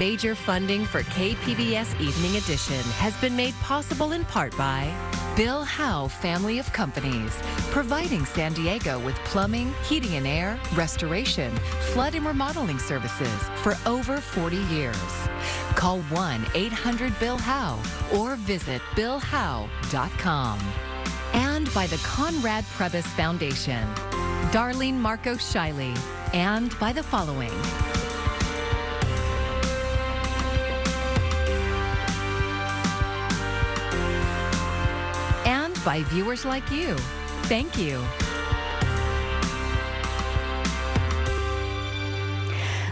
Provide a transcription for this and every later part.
Major funding for KPBS Evening Edition has been made possible in part by Bill Howe Family of Companies, providing San Diego with plumbing, heating and air, restoration, flood and remodeling services for over 40 years. Call 1-800-BILL-HOWE or visit billhowe.com. And by the Conrad Prebys Foundation, Darlene Marco Shiley, and by the following. And by viewers like you. Thank you.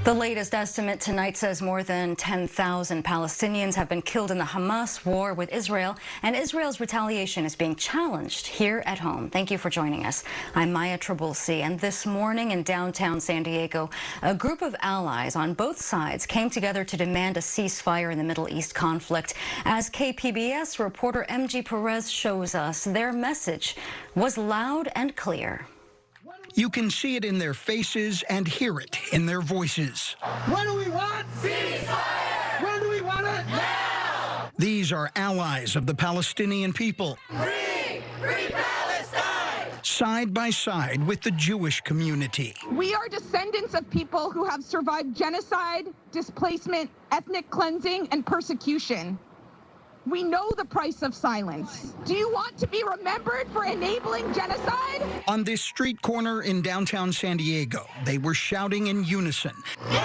The latest estimate tonight says more than 10,000 Palestinians have been killed in the Hamas war with Israel, and Israel's retaliation is being challenged here at home. Thank you for joining us. I'm Maya Trabulsi, and this morning in downtown San Diego, a group of allies on both sides came together to demand a ceasefire in the Middle East conflict. As KPBS reporter MG Perez shows us, their message was loud and clear. You can see it in their faces and hear it in their voices. What do we want? Ceasefire! When do we want it? Now! These are allies of the Palestinian people. Free! Free Palestine! Side by side with the Jewish community. We are descendants of people who have survived genocide, displacement, ethnic cleansing, and persecution. We know the price of silence. Do you want to be remembered for enabling genocide? On this street corner in downtown San Diego, they were shouting in unison, No more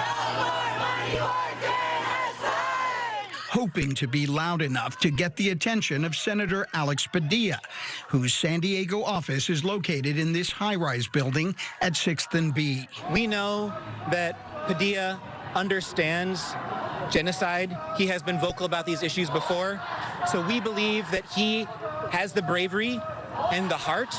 money for genocide! hoping to be loud enough to get the attention of Senator Alex Padilla, whose San Diego office is located in this high-rise building at 6th and B. We know that Padilla understands genocide. He has been vocal about these issues before. So we believe that he has the bravery and the heart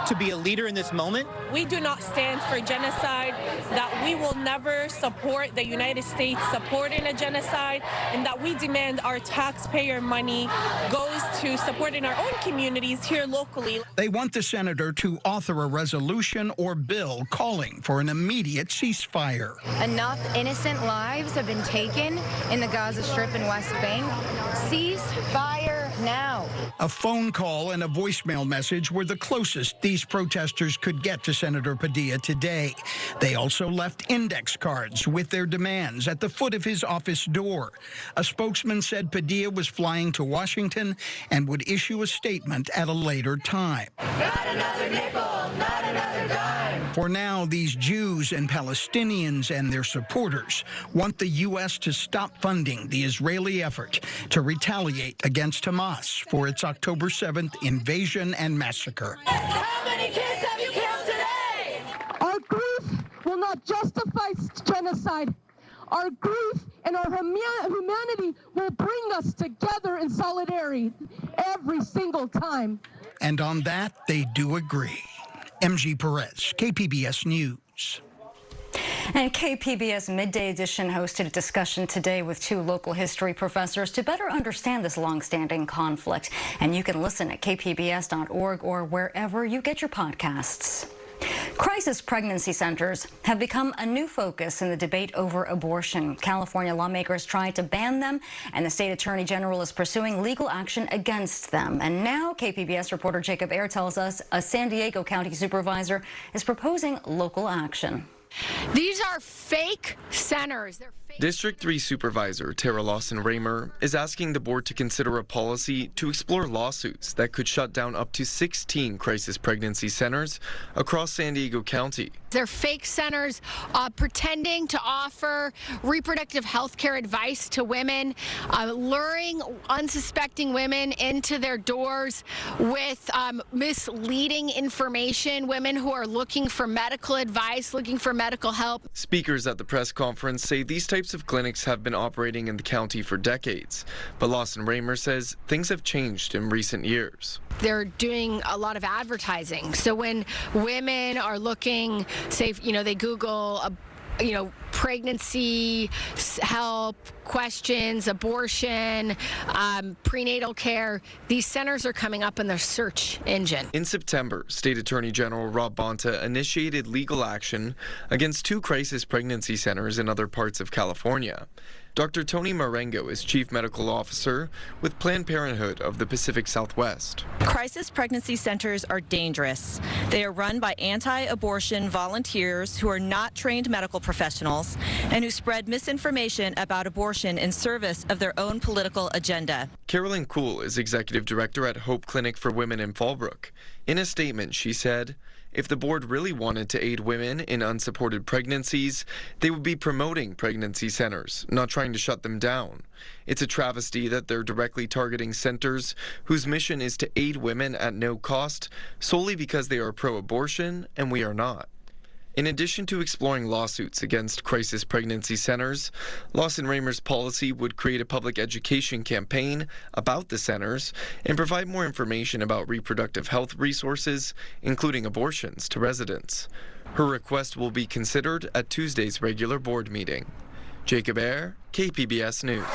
to be a leader in this moment. We do not stand for genocide, that we will never support the United States supporting a genocide, and that we demand our taxpayer money goes to supporting our own communities here locally. They want the senator to author a resolution or bill calling for an immediate ceasefire. Enough innocent lives have been taken in the Gaza Strip and West Bank. Ceasefire now. A phone call and a voicemail message were the closest these protesters could get to Senator Padilla today. They also left index cards with their demands at the foot of his office door. A spokesman said Padilla was flying to Washington and would issue a statement at a later time. Not another nickel, not another dime. For now, these Jews and Palestinians and their supporters want the U.S. to stop funding the Israeli effort to retaliate against Hamas for its October 7th invasion and massacre. How many kids have you killed today? Our grief will not justify genocide. Our grief and our humanity will bring us together in solidarity every single time. And on that, they do agree. MG Perez, KPBS News. And KPBS Midday Edition hosted a discussion today with two local history professors to better understand this long-standing conflict. And you can listen at kpbs.org or wherever you get your podcasts. Crisis pregnancy centers have become a new focus in the debate over abortion. California lawmakers tried to ban them, and the state attorney general is pursuing legal action against them. And now KPBS reporter Jacob Ayer tells us a San Diego County supervisor is proposing local action. These are fake centers. They're fake. District 3 Supervisor Tara Lawson-Raymer is asking the board to consider a policy to explore lawsuits that could shut down up to 16 crisis pregnancy centers across San Diego County. They're fake centers pretending to offer reproductive health care advice to women, luring unsuspecting women into their doors with misleading information, women who are looking for medical advice, looking for medical help. Speakers at the press conference say these types of clinics have been operating in the county for decades, but Lawson-Raymer says things have changed in recent years. They're doing a lot of advertising. So when women are looking, say, they Google pregnancy help, questions, abortion, prenatal care, these centers are coming up in their search engine. In September, State Attorney General Rob Bonta initiated legal action against 2 crisis pregnancy centers in other parts of California. Dr. Tony Marengo is Chief Medical Officer with Planned Parenthood of the Pacific Southwest. Crisis pregnancy centers are dangerous. They are run by anti-abortion volunteers who are not trained medical professionals and who spread misinformation about abortion in service of their own political agenda. Carolyn Kuhl is Executive Director at Hope Clinic for Women in Fallbrook. In a statement, she said, if the board really wanted to aid women in unsupported pregnancies, they would be promoting pregnancy centers, not trying to shut them down. It's a travesty that they're directly targeting centers whose mission is to aid women at no cost solely because they are pro-abortion and we are not. In addition to exploring lawsuits against crisis pregnancy centers, Lawson-Raymer's policy would create a public education campaign about the centers and provide more information about reproductive health resources, including abortions, to residents. Her request will be considered at Tuesday's regular board meeting. Jacob Ayer, KPBS News.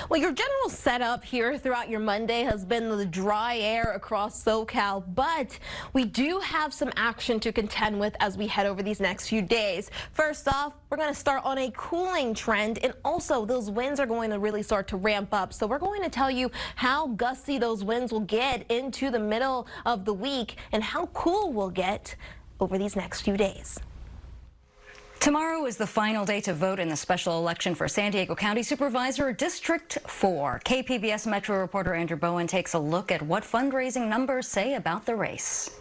Well, your general setup here throughout your Monday has been the dry air across SoCal, but we do have some action to contend with as we head over these next few days. First off, we're going to start on a cooling trend, and also those winds are going to really start to ramp up. So we're going to tell you how gusty those winds will get into the middle of the week and how cool we'll get over these next few days. Tomorrow is the final day to vote in the special election for San Diego County Supervisor District 4. KPBS Metro reporter Andrew Bowen takes a look at what fundraising numbers say about the race.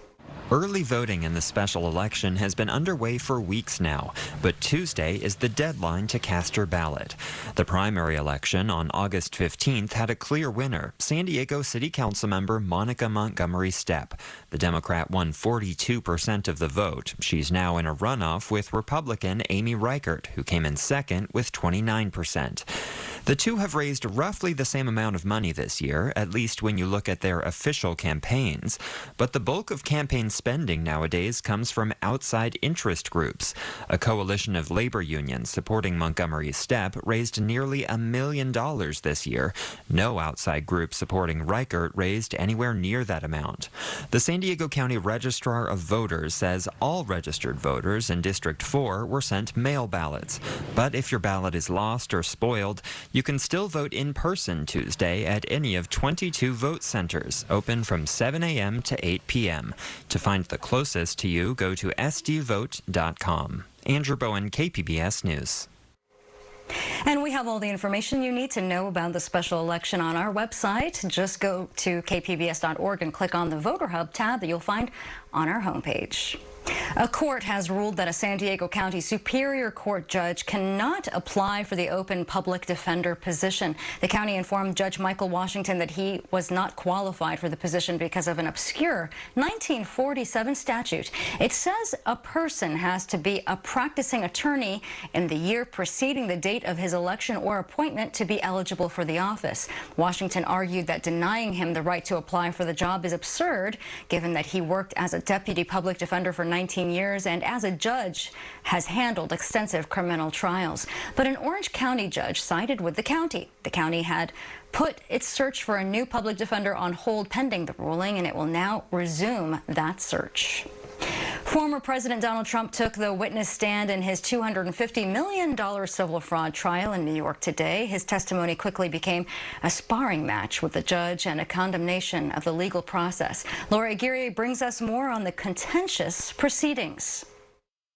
Early voting in the special election has been underway for weeks now, but Tuesday is the deadline to cast your ballot. The primary election on August 15th had a clear winner, San Diego City Council member Monica Montgomery Stepp. The Democrat won 42% of the vote. She's now in a runoff with Republican Amy Reichert, who came in second with 29%. The two have raised roughly the same amount of money this year, at least when you look at their official campaigns. But the bulk of campaign spending nowadays comes from outside interest groups. A coalition of labor unions supporting Montgomery Stepp raised nearly $1 million this year. No outside group supporting Reichert raised anywhere near that amount. The San Diego County Registrar of Voters says all registered voters in District 4 were sent mail ballots. But if your ballot is lost or spoiled, you can still vote in person Tuesday at any of 22 vote centers, open from 7 a.m. to 8 p.m. To find the closest to you, go to sdvote.com. Andrew Bowen, KPBS News. And we have all the information you need to know about the special election on our website. Just go to kpbs.org and click on the Voter Hub tab that you'll find on our homepage. A court has ruled that a San Diego County Superior Court judge cannot apply for the open public defender position. The county informed Judge Michael Washington that he was not qualified for the position because of an obscure 1947 statute. It says a person has to be a practicing attorney in the year preceding the date of his election or appointment to be eligible for the office. Washington argued that denying him the right to apply for the job is absurd, given that he worked as a deputy public defender for 19 years and as a judge has handled extensive criminal trials. But an Orange County judge sided with the county. The county had put its search for a new public defender on hold pending the ruling, and it will now resume that search. Former President Donald Trump took the witness stand in his $250 million civil fraud trial in New York today. His testimony quickly became a sparring match with the judge and a condemnation of the legal process. Laura Aguirre brings us more on the contentious proceedings.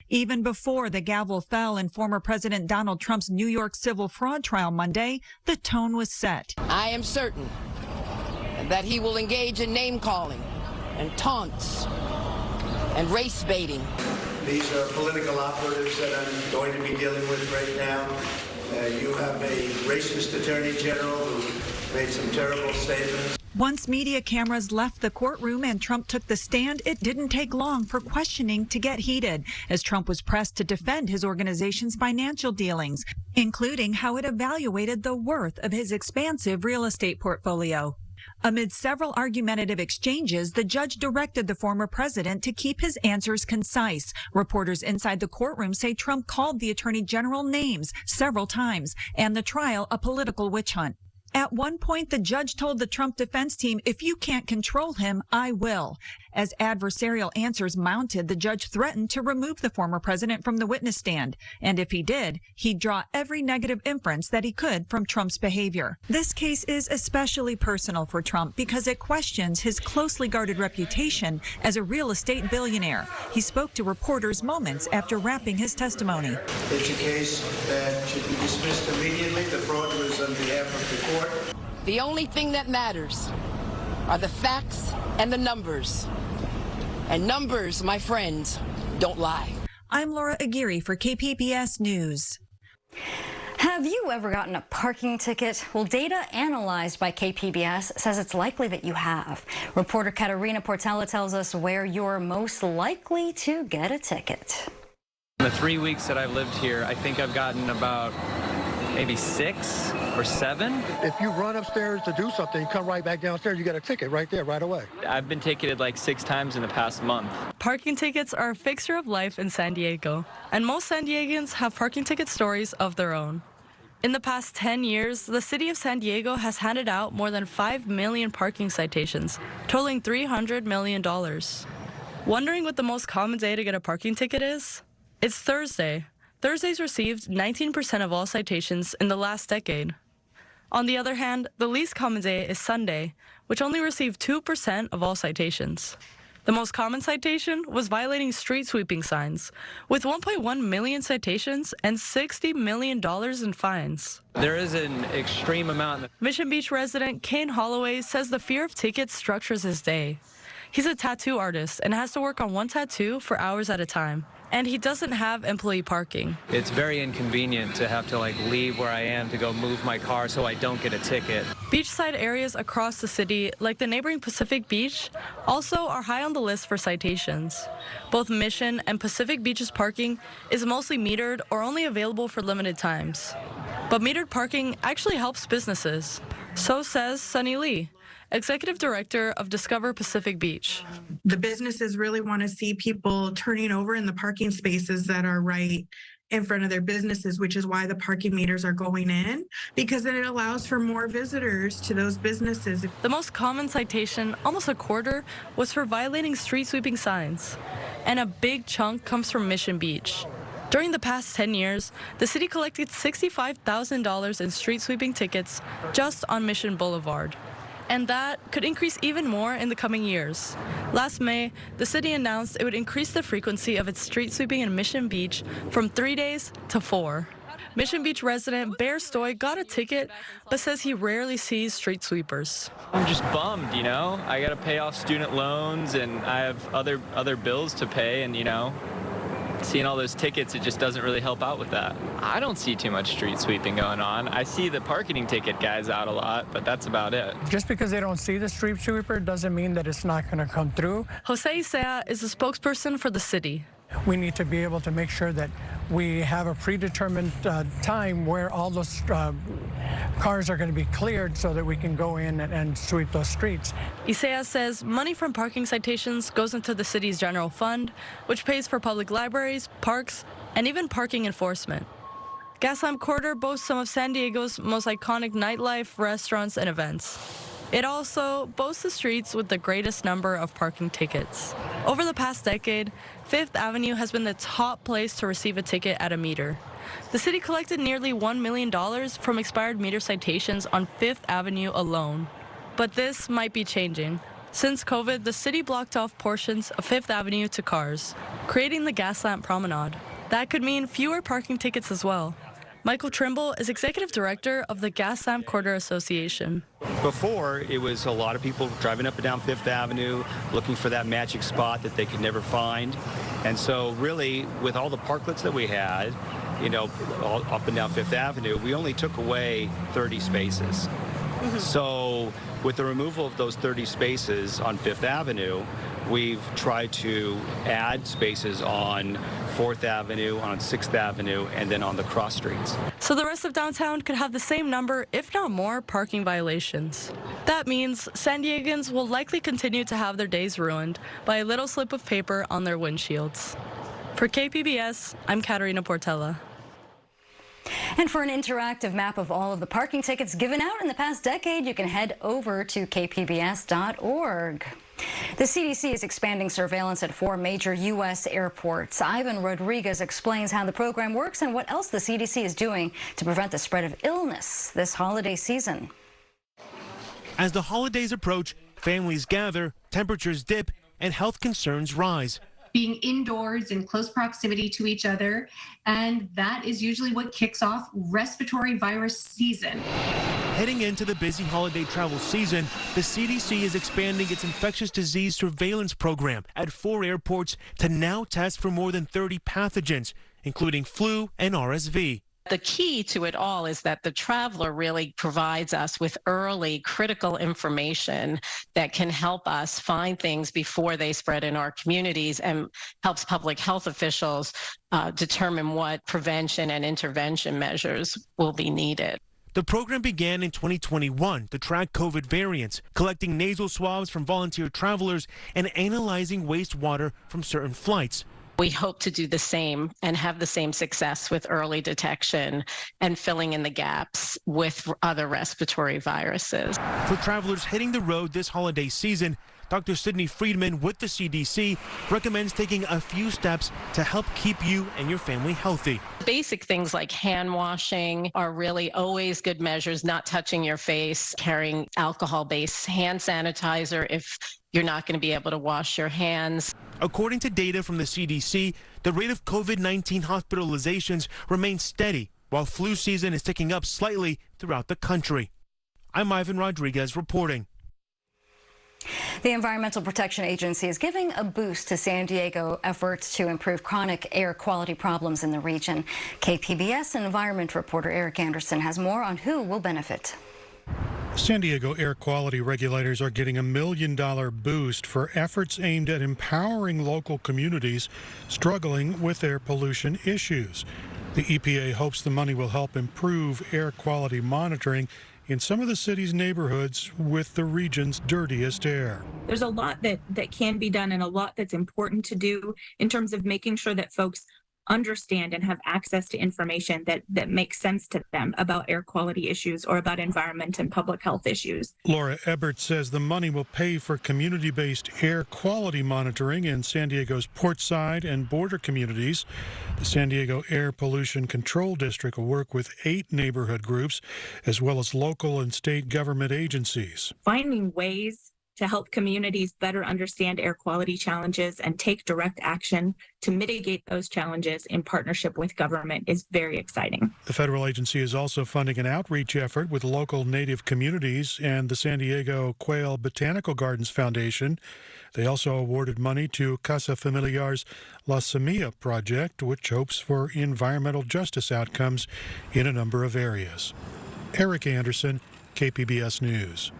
Even before the gavel fell in former President Donald Trump's New York civil fraud trial Monday, the tone was set. I am certain that he will engage in name-calling and taunts and race baiting. These are political operatives that I'm going to be dealing with right now. You have a racist attorney general who made some terrible statements. Once media cameras left the courtroom and Trump took the stand, it didn't take long for questioning to get heated as Trump was pressed to defend his organization's financial dealings, including how it evaluated the worth of his expansive real estate portfolio. Amid several argumentative exchanges, the judge directed the former president to keep his answers concise. Reporters inside the courtroom say Trump called the attorney general names several times and the trial a political witch hunt. At one point, the judge told the Trump defense team, if you can't control him, I will. As adversarial answers mounted, the judge threatened to remove the former president from the witness stand. And if he did, he'd draw every negative inference that he could from Trump's behavior. This case is especially personal for Trump because it questions his closely guarded reputation as a real estate billionaire. He spoke to reporters moments after wrapping his testimony. It's a case that should be dismissed immediately. The fraud was on behalf of the court. The only thing that matters are the facts and the numbers. And numbers, my friends, don't lie. I'm Laura Aguirre for KPBS News. Have you ever gotten a parking ticket? Well, data analyzed by KPBS says it's likely that you have. Reporter Katerina Portela tells us where you're most likely to get a ticket. In the 3 weeks that I've lived here, I think I've gotten about maybe 6 or 7. If you run upstairs to do something, come right back downstairs, you get a ticket right there, right away. I've been ticketed like 6 times in the past month. Parking tickets are a fixture of life in San Diego, and most San Diegans have parking ticket stories of their own. In the past 10 years, the city of San Diego has handed out more than 5 million parking citations, totaling $300 million. Wondering what the most common day to get a parking ticket is? It's Thursday. Thursdays received 19% of all citations in the last decade. On the other hand, the least common day is Sunday, which only received 2% of all citations. The most common citation was violating street sweeping signs, with 1.1 million citations and $60 million in fines. There is an extreme amount. Mission Beach resident Kane Holloway says the fear of tickets structures his day. He's a tattoo artist and has to work on one tattoo for hours at a time. And he doesn't have employee parking. It's very inconvenient to have to leave where I am to go move my car so I don't get a ticket. Beachside areas across the city, like the neighboring Pacific Beach, also are high on the list for citations. Both Mission and Pacific Beach's parking is mostly metered or only available for limited times. But metered parking actually helps businesses. So says Sunny Lee, Executive Director of Discover Pacific Beach. The businesses really want to see people turning over in the parking spaces that are right in front of their businesses, which is why the parking meters are going in, because then it allows for more visitors to those businesses. The most common citation, almost a quarter, was for violating street sweeping signs. And a big chunk comes from Mission Beach. During the past 10 years, the city collected $65,000 in street sweeping tickets just on Mission Boulevard. And that could increase even more in the coming years. Last May, the city announced it would increase the frequency of its street sweeping in Mission Beach from 3 days to 4. Mission Beach resident Bear Stoy got a ticket, but says he rarely sees street sweepers. I'm just bummed, I got to pay off student loans and I have other bills to pay, and seeing all those tickets, it just doesn't really help out with that. I don't see too much street sweeping going on. I see the parking ticket guys out a lot, but that's about it. Just because they don't see the street sweeper doesn't mean that it's not going to come through. Jose Isea is the spokesperson for the city. We need to be able to make sure that we have a predetermined time where all those cars are going to be cleared so that we can go in and sweep those streets. Isea says money from parking citations goes into the city's general fund, which pays for public libraries, parks, and even parking enforcement. Gaslamp Quarter boasts some of San Diego's most iconic nightlife, restaurants, and events. It also boasts the streets with the greatest number of parking tickets. Over the past decade, Fifth Avenue has been the top place to receive a ticket at a meter. The city collected nearly $1 million from expired meter citations on Fifth Avenue alone. But this might be changing. Since COVID, the city blocked off portions of Fifth Avenue to cars, creating the Gaslamp Promenade. That could mean fewer parking tickets as well. Michael Trimble is Executive Director of the Gaslamp Quarter Association. Before, it was a lot of people driving up and down Fifth Avenue, looking for that magic spot that they could never find. And so really, with all the parklets that we had, all up and down Fifth Avenue, we only took away 30 spaces. So with the removal of those 30 spaces on Fifth Avenue, we've tried to add spaces on 4th Avenue, on 6th Avenue, and then on the cross streets. So the rest of downtown could have the same number, if not more, parking violations. That means San Diegans will likely continue to have their days ruined by a little slip of paper on their windshields. For KPBS, I'm Katerina Portela. And for an interactive map of all of the parking tickets given out in the past decade, you can head over to kpbs.org. The CDC is expanding surveillance at 4 major U.S. airports. Ivan Rodriguez explains how the program works and what else the CDC is doing to prevent the spread of illness this holiday season. As the holidays approach, families gather, temperatures dip, and health concerns rise. Being indoors in close proximity to each other, and that is usually what kicks off respiratory virus season. Heading into the busy holiday travel season, the CDC is expanding its infectious disease surveillance program at 4 airports to now test for more than 30 pathogens, including flu and RSV. The key to it all is that the traveler really provides us with early critical information that can help us find things before they spread in our communities and helps public health officials determine what prevention and intervention measures will be needed. The program began in 2021 to track COVID variants, collecting nasal swabs from volunteer travelers and analyzing wastewater from certain flights. We hope to do the same and have the same success with early detection and filling in the gaps with other respiratory viruses. For travelers hitting the road this holiday season, Dr. Sydney Friedman with the CDC recommends taking a few steps to help keep you and your family healthy. Basic things like hand washing are really always good measures, not touching your face, carrying alcohol-based hand sanitizer if you're not going to be able to wash your hands. According to data from the CDC, the rate of COVID-19 hospitalizations remains steady, while flu season is ticking up slightly throughout the country. I'm Ivan Rodriguez reporting. The Environmental Protection Agency is giving a boost to San Diego efforts to improve chronic air quality problems in the region. KPBS environment reporter Eric Anderson has more on who will benefit. San Diego air quality regulators are getting $1 million boost for efforts aimed at empowering local communities struggling with air pollution issues. The EPA hopes the money will help improve air quality monitoring in some of the city's neighborhoods with the region's dirtiest air. There's a lot that can be done and a lot that's important to do in terms of making sure that folks understand and have access to information that makes sense to them about air quality issues or about environment and public health issues. Laura Ebert says the money will pay for community-based air quality monitoring in San Diego's Portside and border communities. The San Diego Air Pollution Control District will work with 8 neighborhood groups as well as local and state government agencies. Finding ways to help communities better understand air quality challenges and take direct action to mitigate those challenges in partnership with government is very exciting. The federal agency is also funding an outreach effort with local Native communities and the San Diego Quail Botanical Gardens Foundation. They also awarded money to Casa Familiar's La Semilla project, which hopes for environmental justice outcomes in a number of areas. Eric Anderson, KPBS News.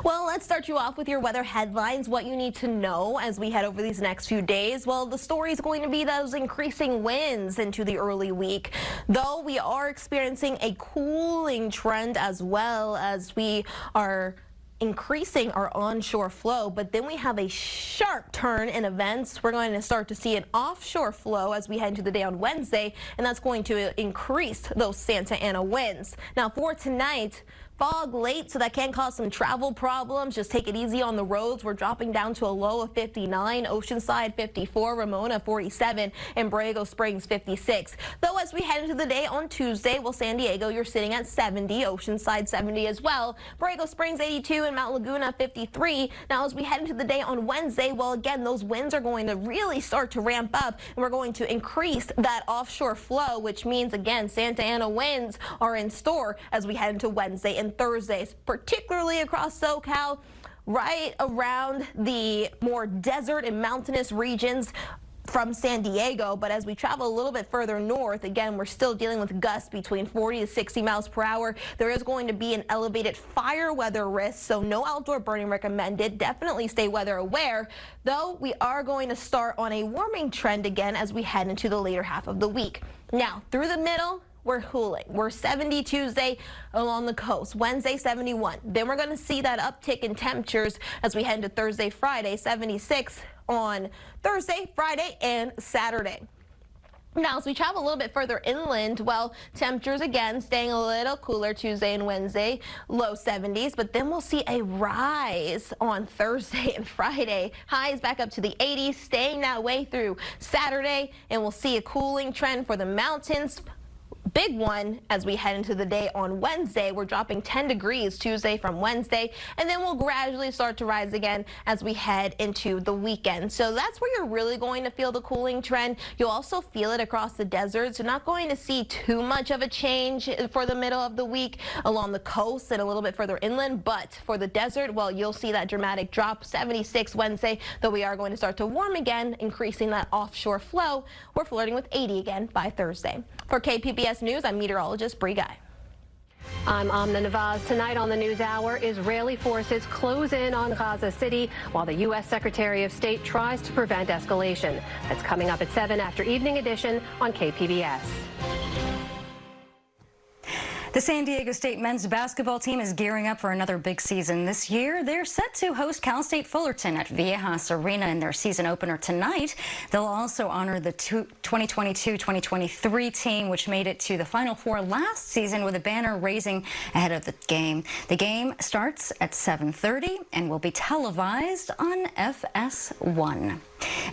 Well, let's start you off with your weather headlines, what you need to know as we head over these next few days. Well, the story is going to be those increasing winds into the early week, though we are experiencing a cooling trend as well as we are increasing our onshore flow, but then we have a sharp turn in events. We're going to start to see an offshore flow as we head into the day on Wednesday, and that's going to increase those Santa Ana winds. Now for tonight, fog late, so that can cause some travel problems. Just take it easy on the roads. We're dropping down to a low of 59, Oceanside 54, Ramona 47, and Borrego Springs 56. Though as we head into the day on Tuesday, well, San Diego, you're sitting at 70, Oceanside 70 as well, Borrego Springs 82, and Mount Laguna 53. Now as we head into the day on Wednesday, well, again, those winds are going to really start to ramp up, and we're going to increase that offshore flow, which means, again, Santa Ana winds are in store as we head into Wednesday and Thursdays, particularly across SoCal, right around the more desert and mountainous regions from San Diego. But as we travel a little bit further north, again, we're still dealing with gusts between 40 to 60 miles per hour. There is going to be an elevated fire weather risk, so no outdoor burning recommended. Definitely stay weather aware, though we are going to start on a warming trend again as we head into the later half of the week. Now, through the middle, we're cooling. We're 70 Tuesday along the coast, Wednesday 71. Then we're going to see that uptick in temperatures as we head into Thursday, Friday, 76. on Thursday, Friday, and Saturday. Now, as we travel a little bit further inland, well, temperatures again staying a little cooler Tuesday and Wednesday, low 70s, but then we'll see a rise on Thursday and Friday. Highs back up to the 80s, staying that way through Saturday, and we'll see a cooling trend for the mountains. Big one as we head into the day on Wednesday. We're dropping 10 degrees Tuesday from Wednesday, and then we'll gradually start to rise again as we head into the weekend. So that's where you're really going to feel the cooling trend. You'll also feel it across the deserts. You're not going to see too much of a change for the middle of the week along the coast and a little bit further inland, but for the desert, well, you'll see that dramatic drop. 76 Wednesday, though we are going to start to warm again, increasing that offshore flow. We're flirting with 80 again by Thursday. For KPBS News, I'm meteorologist Bree Guy. I'm Amna Nawaz. Tonight on the News Hour, Israeli forces close in on Gaza City while the U.S. Secretary of State tries to prevent escalation. That's coming up at 7 after Evening Edition on KPBS. The San Diego State men's basketball team is gearing up for another big season this year. They're set to host Cal State Fullerton at Viejas Arena in their season opener tonight. They'll also honor the 2022-2023 team, which made it to the Final Four last season with a banner raising ahead of the game. The game starts at 7:30 and will be televised on FS1.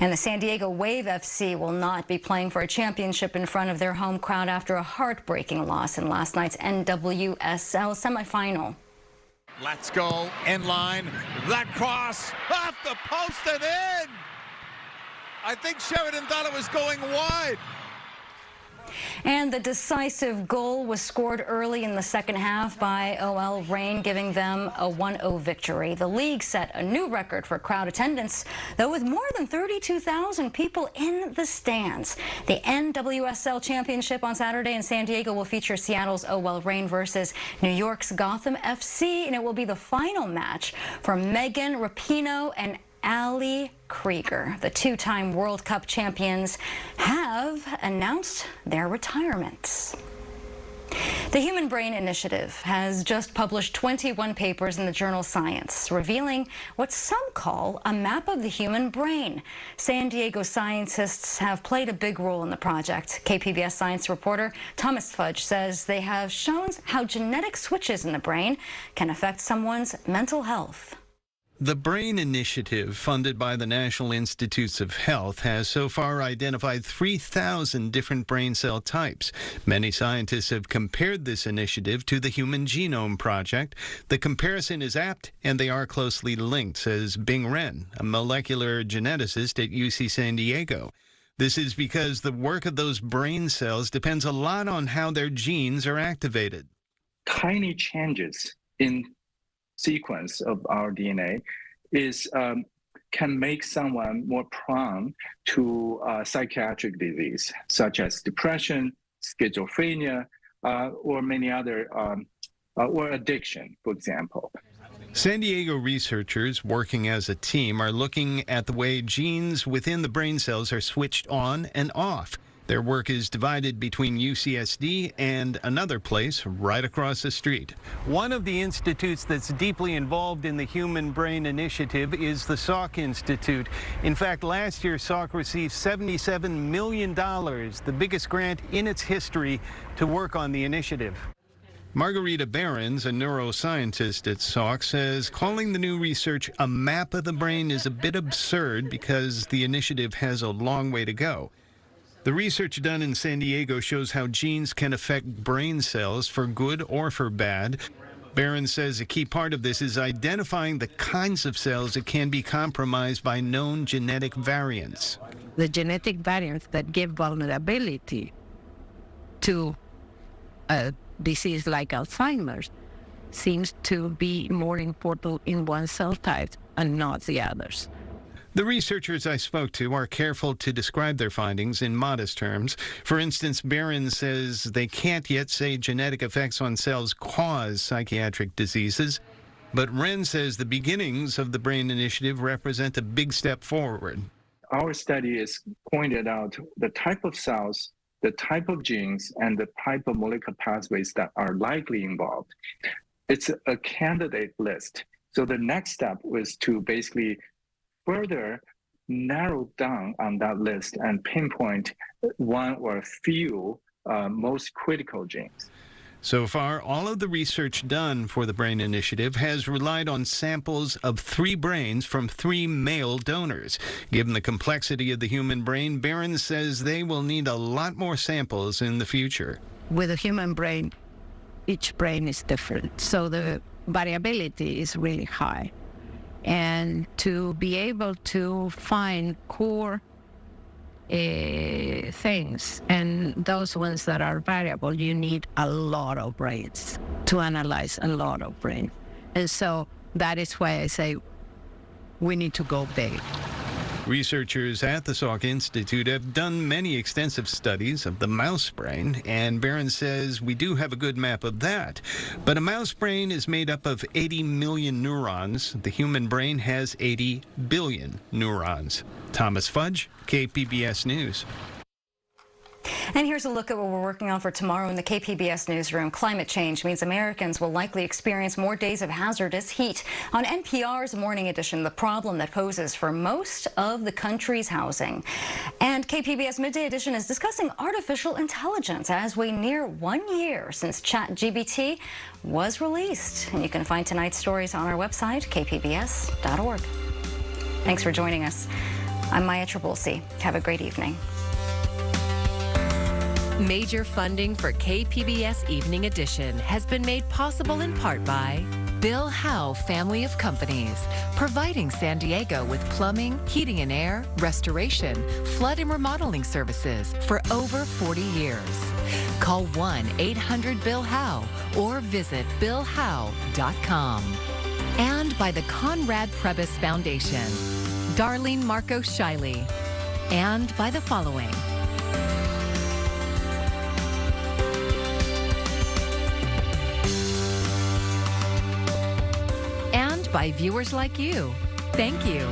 And the San Diego Wave FC will not be playing for a championship in front of their home crowd after a heartbreaking loss in last night's NWSL semifinal. Let's go, end line, that cross, off the post and in! I think Sheridan thought it was going wide. And the decisive goal was scored early in the second half by OL Reign, giving them a 1-0 victory. The league set a new record for crowd attendance, though with more than 32,000 people in the stands. The NWSL Championship on Saturday in San Diego will feature Seattle's OL Reign versus New York's Gotham FC, and it will be the final match for Megan Rapinoe and Ali Krieger. The two-time World Cup champions have announced their retirements. The Human Brain Initiative has just published 21 papers in the journal Science, revealing what some call a map of the human brain. San Diego scientists have played a big role in the project. KPBS science reporter Thomas Fudge says they have shown how genetic switches in the brain can affect someone's mental health. The Brain Initiative, funded by the National Institutes of Health, has so far identified 3,000 different brain cell types. Many scientists have compared this initiative to the Human Genome Project. The comparison is apt, and they are closely linked, says Bing Ren, a molecular geneticist at UC San Diego. This is because the work of those brain cells depends a lot on how their genes are activated. Tiny changes in sequence of our DNA can make someone more prone to psychiatric disease, such as depression, schizophrenia, or many other, or addiction, for example. San Diego researchers working as a team are looking at the way genes within the brain cells are switched on and off. Their work is divided between UCSD and another place right across the street. One of the institutes that's deeply involved in the Human Brain Initiative is the Salk Institute. In fact, last year, Salk received $77 million, the biggest grant in its history, to work on the initiative. Margarita Behrens, a neuroscientist at Salk, says calling the new research a map of the brain is a bit absurd because the initiative has a long way to go. The research done in San Diego shows how genes can affect brain cells for good or for bad. Barron says a key part of this is identifying the kinds of cells that can be compromised by known genetic variants. The genetic variants that give vulnerability to a disease like Alzheimer's seems to be more important in one cell type and not the others. The researchers I spoke to are careful to describe their findings in modest terms. For instance, Barron says they can't yet say genetic effects on cells cause psychiatric diseases, but Wren says the beginnings of the Brain Initiative represent a big step forward. Our study has pointed out the type of cells, the type of genes, and the type of molecular pathways that are likely involved. It's a candidate list. So the next step was to basically further narrow down on that list and pinpoint one or a few most critical genes. So far, all of the research done for the Brain Initiative has relied on samples of 3 brains from 3 male donors. Given the complexity of the human brain, Barron says they will need a lot more samples in the future. With a human brain, each brain is different, so the variability is really high. And to be able to find core things, and those ones that are variable, you need a lot of brains to analyze a lot of brain. And so that is why I say we need to go big. Researchers at the Salk Institute have done many extensive studies of the mouse brain, and Barron says we do have a good map of that. But a mouse brain is made up of 80 million neurons. The human brain has 80 billion neurons. Thomas Fudge, KPBS News. And here's a look at what we're working on for tomorrow in the KPBS newsroom. Climate change means Americans will likely experience more days of hazardous heat. On NPR's Morning Edition, the problem that poses for most of the country's housing. And KPBS Midday Edition is discussing artificial intelligence as we near 1 year since ChatGPT was released. And you can find tonight's stories on our website, kpbs.org. Thanks for joining us. I'm Maya Trabulsi. Have a great evening. Major funding for KPBS Evening Edition has been made possible in part by Bill Howe Family of Companies, providing San Diego with plumbing, heating and air, restoration, flood and remodeling services for over 40 years. Call 1-800-BILL-HOWE or visit billhowe.com. And by the Conrad Prebys Foundation, Darlene Marco Shiley, and by the following: by viewers like you. Thank you.